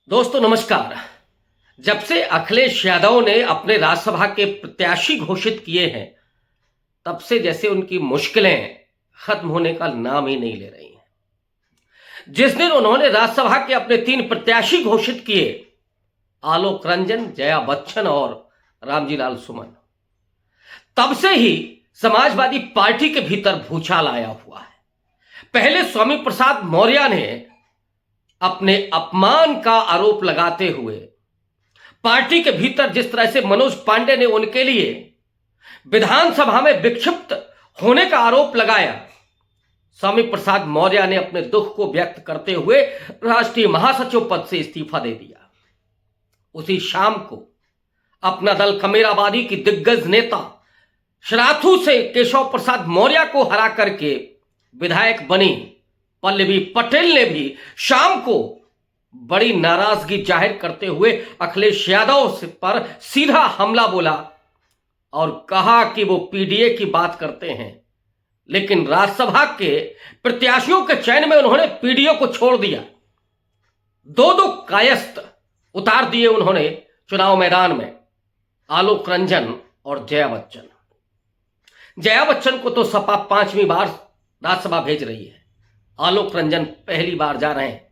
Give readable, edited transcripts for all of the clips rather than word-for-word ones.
दोस्तों नमस्कार। जब से अखिलेश यादव ने अपने राज्यसभा के प्रत्याशी घोषित किए हैं, तब से जैसे उनकी मुश्किलें खत्म होने का नाम ही नहीं ले रही हैं। जिस दिन उन्होंने राज्यसभा के अपने 3 प्रत्याशी घोषित किए, आलोक रंजन, जया बच्चन और रामजी लाल सुमन, तब से ही समाजवादी पार्टी के भीतर भूचाल आया हुआ है। पहले स्वामी प्रसाद मौर्य ने अपने अपमान का आरोप लगाते हुए पार्टी के भीतर जिस तरह से मनोज पांडे ने उनके लिए विधानसभा में विक्षिप्त होने का आरोप लगाया, स्वामी प्रसाद मौर्य ने अपने दुख को व्यक्त करते हुए राष्ट्रीय महासचिव पद से इस्तीफा दे दिया। उसी शाम को अपना दल खमेराबादी की दिग्गज नेता शराथू से केशव प्रसाद मौर्य को हरा करके विधायक बनी पल्लवी पटेल ने भी शाम को बड़ी नाराजगी जाहिर करते हुए अखिलेश यादव पर सीधा हमला बोला और कहा कि वो पीडीए की बात करते हैं, लेकिन राज्यसभा के प्रत्याशियों के चयन में उन्होंने पीडीए को छोड़ दिया। दो कायस्थ उतार दिए उन्होंने चुनाव मैदान में, आलोक रंजन और जया बच्चन। जया बच्चन को तो सपा 5वीं बार राज्यसभा भेज रही है, आलोक रंजन पहली बार जा रहे हैं,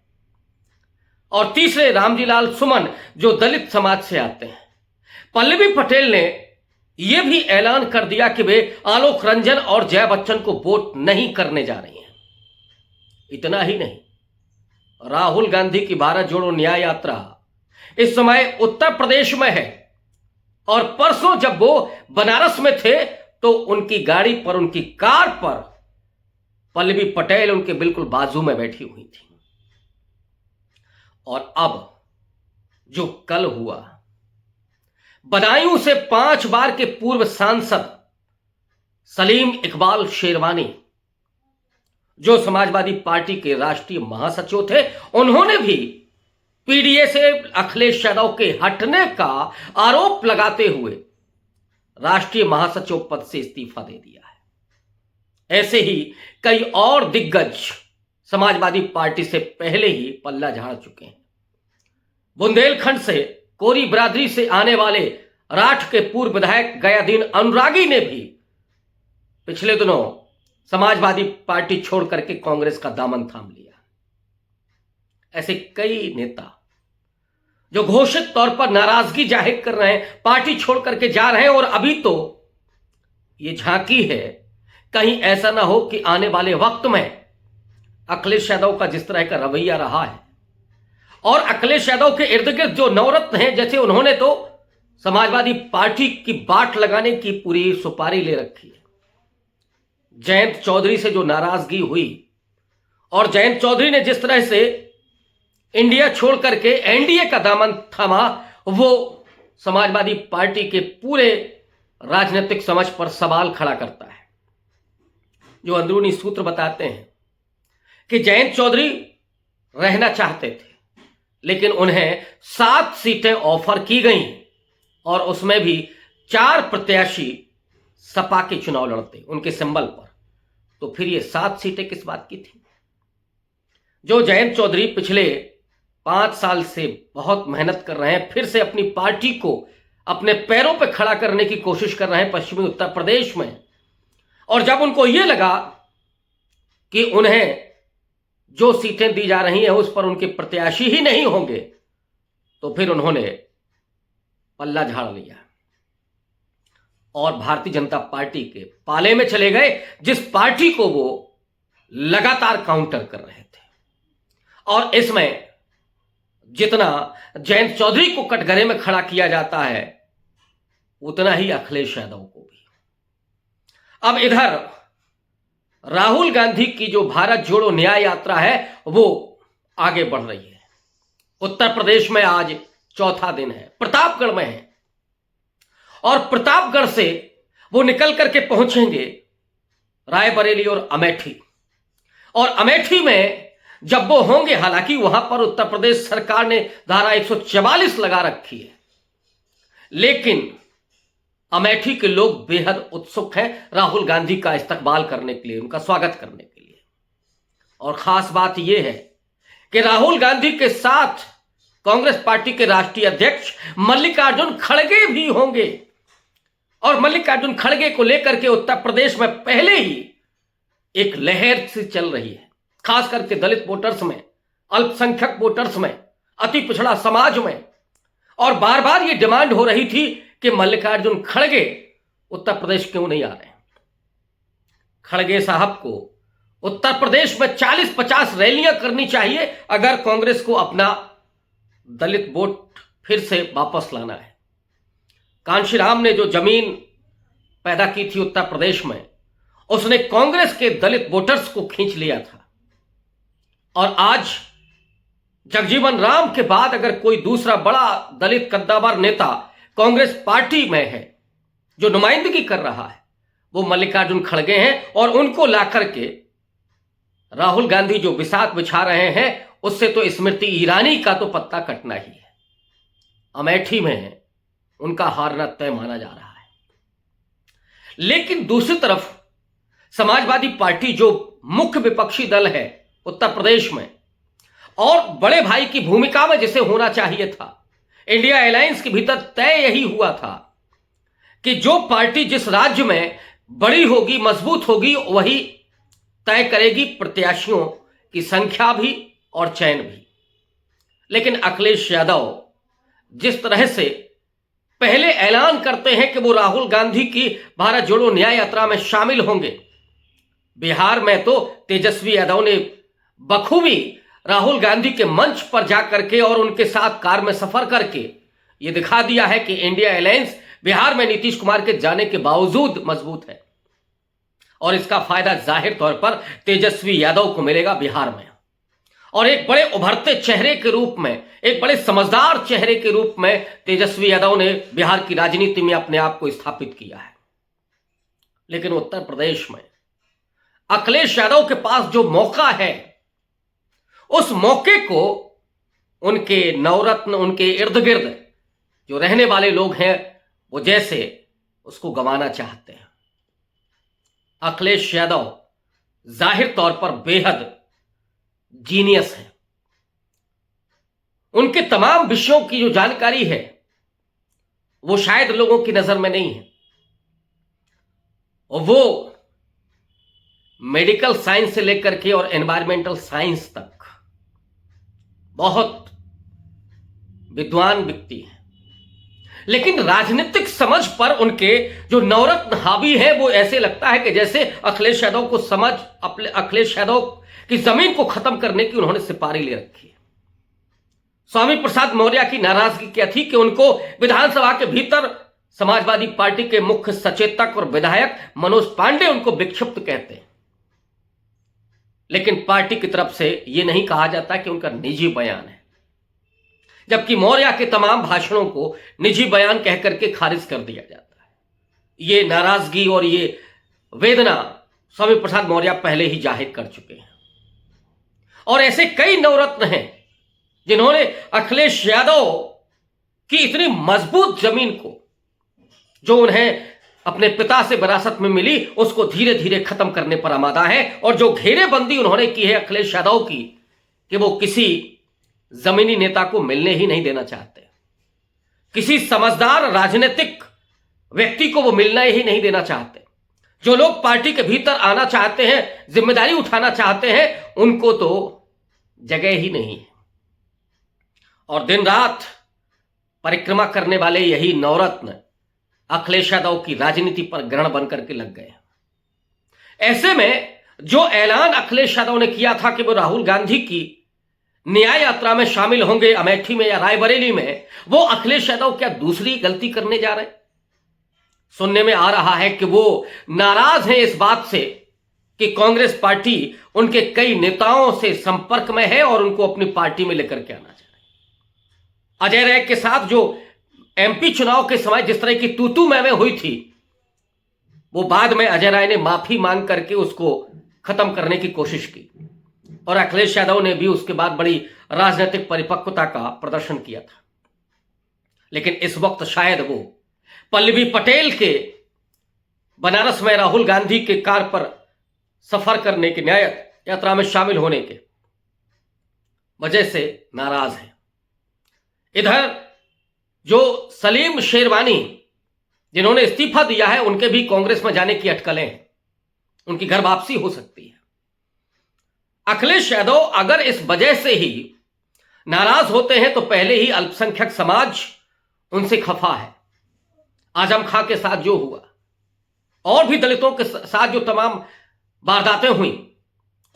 और तीसरे रामजी लाल सुमन जो दलित समाज से आते हैं। पल्लवी पटेल ने यह भी ऐलान कर दिया कि वे आलोक रंजन और जया बच्चन को वोट नहीं करने जा रही हैं। इतना ही नहीं, राहुल गांधी की भारत जोड़ो न्याय यात्रा इस समय उत्तर प्रदेश में है, और परसों जब वो बनारस में थे तो उनकी गाड़ी पर, उनकी कार पर पल्लवी पटेल उनके बिल्कुल बाजू में बैठी हुई थी। और अब जो कल हुआ, बदायूं से 5 बार के पूर्व सांसद सलीम इकबाल शेरवानी, जो समाजवादी पार्टी के राष्ट्रीय महासचिव थे, उन्होंने भी पीडीए से अखिलेश यादव के हटने का आरोप लगाते हुए राष्ट्रीय महासचिव पद से इस्तीफा दे दिया है। ऐसे ही कई और दिग्गज समाजवादी पार्टी से पहले ही पल्ला झाड़ चुके हैं। बुंदेलखंड से कोरी बिरादरी से आने वाले राठ के पूर्व विधायक गयादीन अनुरागी ने भी पिछले दिनों समाजवादी पार्टी छोड़ करके कांग्रेस का दामन थाम लिया। ऐसे कई नेता जो घोषित तौर पर नाराजगी जाहिर कर रहे हैं, पार्टी छोड़ करके जा रहे हैं, और अभी तो ये झांकी है कहीं ऐसा ना हो कि आने वाले वक्त में अखिलेश यादव का जिस तरह का रवैया रहा है, और अखिलेश यादव के इर्द गिर्द जो नवरत्न हैं, जैसे उन्होंने तो समाजवादी पार्टी की बाट लगाने की पूरी सुपारी ले रखी है। जयंत चौधरी से जो नाराजगी हुई, और जयंत चौधरी ने जिस तरह से इंडिया छोड़ करके एनडीए का दामन थामा, वो समाजवादी पार्टी के पूरे राजनीतिक समझ पर सवाल खड़ा करता है। जो अंदरूनी सूत्र बताते हैं कि जयंत चौधरी रहना चाहते थे, लेकिन उन्हें 7 सीटें ऑफर की गईं, और उसमें भी 4 प्रत्याशी सपा के चुनाव लड़ते उनके सिंबल पर। तो फिर ये 7 सीटें किस बात की थी? जो जयंत चौधरी पिछले 5 साल से बहुत मेहनत कर रहे हैं, फिर से अपनी पार्टी को अपने पैरों पर खड़ा करने की कोशिश कर रहे हैं पश्चिमी उत्तर प्रदेश में, और जब उनको यह लगा कि उन्हें जो सीटें दी जा रही हैं उस पर उनके प्रत्याशी ही नहीं होंगे, तो फिर उन्होंने पल्ला झाड़ लिया और भारतीय जनता पार्टी के पाले में चले गए, जिस पार्टी को वो लगातार काउंटर कर रहे थे। और इसमें जितना जयंत चौधरी को कटघरे में खड़ा किया जाता है, उतना ही अखिलेश यादव को भी। अब इधर राहुल गांधी की जो भारत जोड़ो न्याय यात्रा है, वो आगे बढ़ रही है। उत्तर प्रदेश में आज चौथा दिन है, प्रतापगढ़ में है, और प्रतापगढ़ से वो निकल करके पहुंचेंगे रायबरेली और अमेठी। और अमेठी में जब वो होंगे, हालांकि वहां पर उत्तर प्रदेश सरकार ने धारा 144 लगा रखी है, लेकिन अमेठी के लोग बेहद उत्सुक हैं राहुल गांधी का इस्तकबाल करने के लिए, उनका स्वागत करने के लिए। और खास बात यह है कि राहुल गांधी के साथ कांग्रेस पार्टी के राष्ट्रीय अध्यक्ष मल्लिकार्जुन खड़गे भी होंगे। और मल्लिकार्जुन खड़गे को लेकर के उत्तर प्रदेश में पहले ही एक लहर सी चल रही है, खास करके दलित वोटर्स में, अल्पसंख्यक वोटर्स में, अति पिछड़ा समाज में। और बार बार ये डिमांड हो रही थी कि मल्लिकार्जुन खड़गे उत्तर प्रदेश क्यों नहीं आ रहे। खड़गे साहब को उत्तर प्रदेश में 40-50 रैलियां करनी चाहिए अगर कांग्रेस को अपना दलित वोट फिर से वापस लाना है। कांशीराम ने जो जमीन पैदा की थी उत्तर प्रदेश में, उसने कांग्रेस के दलित वोटर्स को खींच लिया था। और आज जगजीवन राम के बाद अगर कोई दूसरा बड़ा दलित कद्दावर नेता कांग्रेस पार्टी में है जो नुमाइंदगी कर रहा है, वो मल्लिकार्जुन खड़गे हैं। और उनको लाकर के राहुल गांधी जो बिसात बिछा रहे हैं, उससे तो स्मृति ईरानी का तो पत्ता कटना ही है। अमेठी में है, उनका हारना तय माना जा रहा है। लेकिन दूसरी तरफ समाजवादी पार्टी जो मुख्य विपक्षी दल है उत्तर प्रदेश में, और बड़े भाई की भूमिका में जिसे होना चाहिए था, इंडिया अलायंस के भीतर तय यही हुआ था कि जो पार्टी जिस राज्य में बड़ी होगी, मजबूत होगी, वही तय करेगी प्रत्याशियों की संख्या भी और चयन भी। लेकिन अखिलेश यादव जिस तरह से पहले ऐलान करते हैं कि वो राहुल गांधी की भारत जोड़ो न्याय यात्रा में शामिल होंगे, बिहार में तो तेजस्वी यादव ने बखूबी राहुल गांधी के मंच पर जाकर के और उनके साथ कार में सफर करके ये दिखा दिया है कि इंडिया अलायंस बिहार में नीतीश कुमार के जाने के बावजूद मजबूत है। और इसका फायदा जाहिर तौर पर तेजस्वी यादव को मिलेगा बिहार में। और एक बड़े उभरते चेहरे के रूप में, एक बड़े समझदार चेहरे के रूप में तेजस्वी यादव ने बिहार की राजनीति में अपने आप को स्थापित किया है। लेकिन उत्तर प्रदेश में अखिलेश यादव के पास जो मौका है, उस मौके को उनके नवरत्न, उनके इर्द गिर्द जो रहने वाले लोग हैं, वो जैसे उसको गंवाना चाहते हैं। अखिलेश यादव जाहिर तौर पर बेहद जीनियस है। उनके तमाम विषयों की जो जानकारी है वो शायद लोगों की नजर में नहीं है। और वो मेडिकल साइंस से लेकर के और एनवायरमेंटल साइंस तक बहुत विद्वान व्यक्ति हैं। लेकिन राजनीतिक समझ पर उनके जो नवरत्न हावी है, वो ऐसे लगता है कि जैसे अखिलेश यादव को समझ, अखिलेश यादव की जमीन को खत्म करने की उन्होंने सिपारी ले रखी है। स्वामी प्रसाद मौर्य की नाराजगी क्या थी कि उनको विधानसभा के भीतर समाजवादी पार्टी के मुख्य सचेतक और विधायक मनोज पांडे उनको विक्षिप्त कहते हैं। लेकिन पार्टी की तरफ से यह नहीं कहा जाता कि उनका निजी बयान है, जबकि मौर्य के तमाम भाषणों को निजी बयान कहकर के खारिज कर दिया जाता है। ये नाराजगी और ये वेदना स्वामी प्रसाद मौर्य पहले ही जाहिर कर चुके हैं। और ऐसे कई नवरत्न हैं जिन्होंने अखिलेश यादव की इतनी मजबूत जमीन को, जो उन्हें अपने पिता से विरासत में मिली, उसको धीरे धीरे खत्म करने पर आमादा है। और जो घेरेबंदी उन्होंने की है अखिलेश यादव की, कि वो किसी जमीनी नेता को मिलने ही नहीं देना चाहते, किसी समझदार राजनीतिक व्यक्ति को वो मिलना ही नहीं देना चाहते। जो लोग पार्टी के भीतर आना चाहते हैं, जिम्मेदारी उठाना चाहते हैं, उनको तो जगह ही नहीं है। और दिन रात परिक्रमा करने वाले यही नवरत्न अखिलेश यादव की राजनीति पर ग्रहण बनकर के लग गए। ऐसे में जो ऐलान अखिलेश यादव ने किया था कि वो राहुल गांधी की न्याय यात्रा में शामिल होंगे अमेठी में या रायबरेली में, वो अखिलेश यादव क्या दूसरी गलती करने जा रहे हैं? सुनने में आ रहा है कि वो नाराज हैं इस बात से कि कांग्रेस पार्टी उनके कई नेताओं से संपर्क में है और उनको अपनी पार्टी में लेकर के आना चाह रहे हैं। अजय राय के साथ जो एमपी चुनाव के समय जिस तरह की तूतू मैमे हुई थी, वो बाद में अजय राय ने माफी मांग करके उसको खत्म करने की कोशिश की। और अखिलेश यादव ने भी उसके बाद बड़ी राजनीतिक परिपक्वता का प्रदर्शन किया था। लेकिन इस वक्त शायद वो पल्लवी पटेल के बनारस में राहुल गांधी के कार पर सफर करने की, न्याय यात्रा में शामिल होने के वजह से नाराज है। इधर जो सलीम शेरवानी जिन्होंने इस्तीफा दिया है, उनके भी कांग्रेस में जाने की अटकलें हैं, उनकी घर वापसी हो सकती है। अखिलेश यादव अगर इस वजह से ही नाराज होते हैं तो पहले ही अल्पसंख्यक समाज उनसे खफा है। आजम खां के साथ जो हुआ और भी दलितों के साथ जो तमाम वारदातें हुई,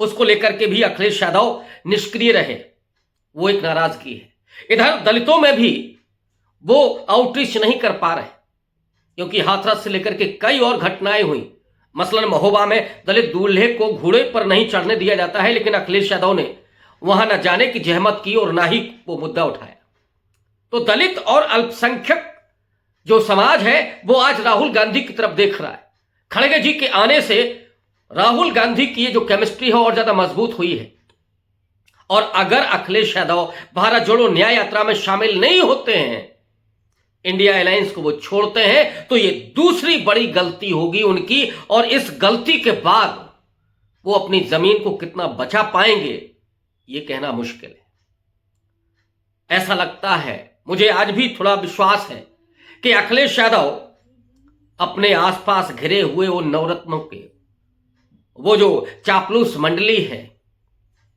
उसको लेकर के भी अखिलेश यादव निष्क्रिय रहे, वो एक नाराजगी है। इधर दलितों में भी वो आउटरीच नहीं कर पा रहे, क्योंकि हाथरस से लेकर के कई और घटनाएं हुई। मसलन महोबा में दलित दूल्हे को घोड़े पर नहीं चढ़ने दिया जाता है, लेकिन अखिलेश यादव ने वहां न जाने की जहमत की और ना ही वो मुद्दा उठाया। तो दलित और अल्पसंख्यक जो समाज है वो आज राहुल गांधी की तरफ देख रहा है। खड़गे जी के आने से राहुल गांधी की ये जो केमिस्ट्री है और ज्यादा मजबूत हुई है। और अगर अखिलेश यादव भारत जोड़ो न्याय यात्रा में शामिल नहीं होते हैं, इंडिया अलायंस को वो छोड़ते हैं, तो ये दूसरी बड़ी गलती होगी उनकी। और इस गलती के बाद वो अपनी जमीन को कितना बचा पाएंगे ये कहना मुश्किल है। ऐसा लगता है, मुझे आज भी थोड़ा विश्वास है कि अखिलेश यादव अपने आसपास घिरे हुए वो नवरत्नों के वो जो चापलूस मंडली है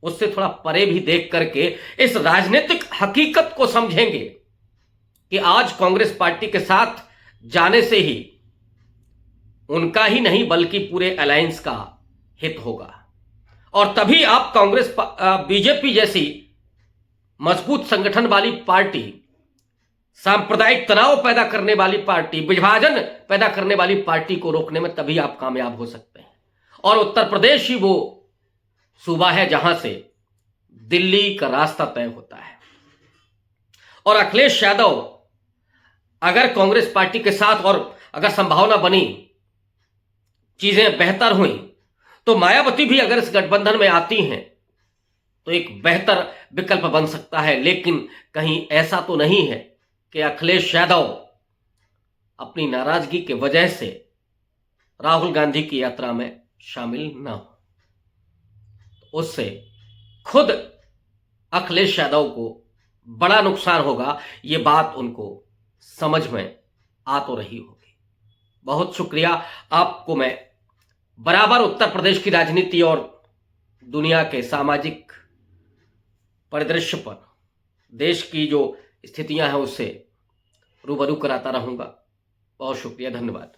उससे थोड़ा परे भी देख करके इस राजनीतिक हकीकत को समझेंगे कि आज कांग्रेस पार्टी के साथ जाने से ही उनका ही नहीं बल्कि पूरे अलायंस का हित होगा। और तभी आप कांग्रेस बीजेपी जैसी मजबूत संगठन वाली पार्टी, सांप्रदायिक तनाव पैदा करने वाली पार्टी, विभाजन पैदा करने वाली पार्टी को रोकने में तभी आप कामयाब हो सकते हैं। और उत्तर प्रदेश ही वो सूबा है जहां से दिल्ली का रास्ता तय होता है। और अखिलेश यादव अगर कांग्रेस पार्टी के साथ, और अगर संभावना बनी, चीजें बेहतर हुई, तो मायावती भी अगर इस गठबंधन में आती हैं तो एक बेहतर विकल्प बन सकता है। लेकिन कहीं ऐसा तो नहीं है कि अखिलेश यादव अपनी नाराजगी के वजह से राहुल गांधी की यात्रा में शामिल न हो। उससे खुद अखिलेश यादव को बड़ा नुकसान होगा, ये बात उनको समझ में आ तो रही होगी। बहुत शुक्रिया। आपको मैं बराबर उत्तर प्रदेश की राजनीति और दुनिया के सामाजिक परिदृश्य पर देश की जो स्थितियां हैं उससे रूबरू कराता रहूंगा। बहुत शुक्रिया, धन्यवाद।